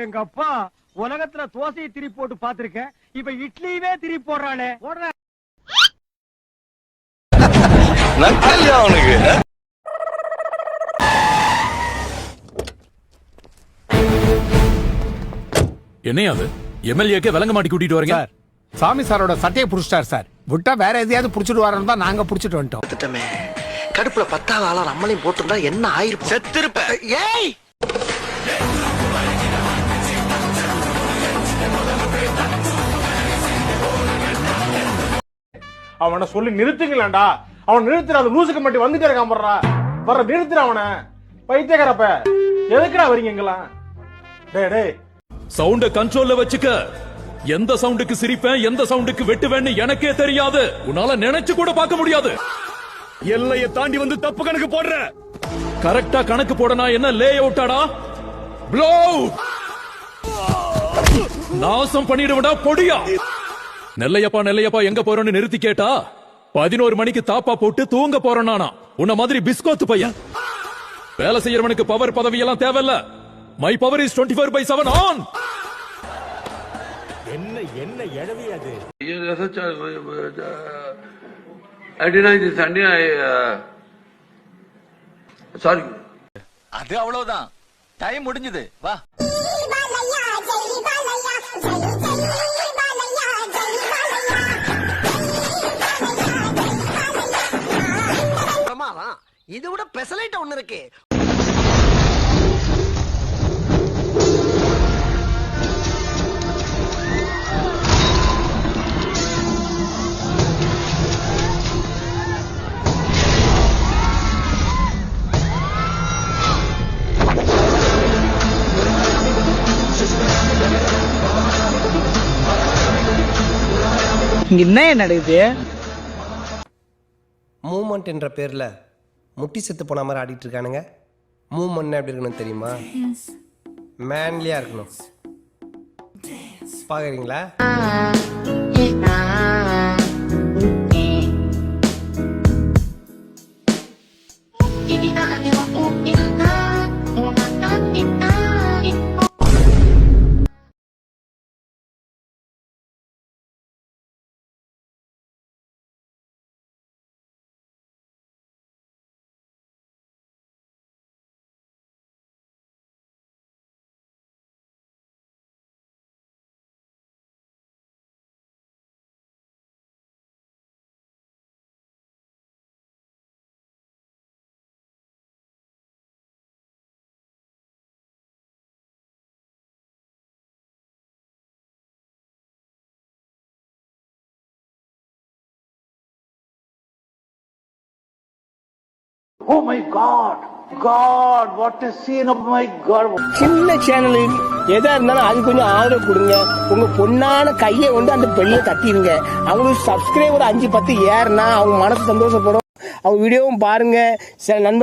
எங்க அப்பா உலகத்துல தோசையை திருப்பி போட்டு பாத்திருக்கேன். இப்ப இட்லியவே திருப்பி போடுறானே. அவனுக்கு என்னையாது எம்எல்ஏக்கே விளங்க மாட்டி கூட்டிட்டு வரீங்க சார்? சாமி சாரோட சட்டையை புடிச்சிட்டார் சார். விட்டா வேற எதையாவது புடிச்சிட்டு வரணும் தான் நாங்க புடிச்சிட்டு வந்துட்டோம். கடுப்புல 10வது ஆளா நம்மளையும் போட்டிருந்தா என்ன ஆயிருப்ப? செத்திருப்ப. ஏய் அவனை சொல்லி நிறுத்துங்களேன்டா. அவன் நிறுத்துற அந்த லூசுக்கு மட்டும் வந்துட்டே இருக்கான் போடுறா. வர நிறுத்துற அவனை. பைத்தியக்காரப்ப எதுக்குடா வரீங்க எங்கெல்லாம்? டேய் டேய் சவுண்ட கண்ட்ரோல்ல வச்சுக்க. எந்த சவுண்டுக்கு சிரிப்பேன் எந்த சவுண்டுக்கு வெட்டுவேன்னு எனக்கே தெரியாது. உன்னால நினைச்சு கூட பார்க்க முடியாது. எல்லையை தாண்டி வந்து தப்பு கணக்கு போடுற. கரெக்டா கணக்கு போடனா என்ன லே அவுட்டாடா? ப்ளோ நாசம் பண்ணிடுவடா பொடியா. நெல்லையப்பா நெல்லையப்பா எங்க போறோன்னு நிறுத்தி கேட்டா 11 மணிக்கு தாப்பா போட்டு தூங்க போறேன் நானா. உன்ன மாதிரி பிஸ்கோத்து பையன். வேலை செய்யறவனுக்கு பவர் பதவி எல்லாம் தேவையில்ல. My power is 24/7 on. என்ன என்ன எழவி அது? சாரி. அது அவ்வளவுதான். டைம் முடிஞ்சது. வா. இதை விட பெசலைட் ஒண்ணு இருக்கு. என்ன நடக்குது? மூமெண்ட் என்ற பேர்ல முட்டி செத்து போன மாதிரி ஆடிட்டு இருக்கானுங்க. மூமெண்ட் எப்படி இருக்கணும் தெரியுமா? மேன்லியா இருக்கணும். பாக்குறீங்களா? Oh my God! God, what a scene! Oh my God! சின்ன சேனல் எதா இருந்தாலும் அது கொஞ்சம் ஆதரவு கொடுங்க. உங்க பொண்ணான கையை வந்து அந்த பெண்ணில தட்டிடுங்க. அவங்களுக்கு சப்ஸ்கிரைபர் 5-10 ஏறுனா அவங்க மனசு சந்தோஷப்படும். அவங்க வீடியோவும் பாருங்க. சில நண்பர்கள்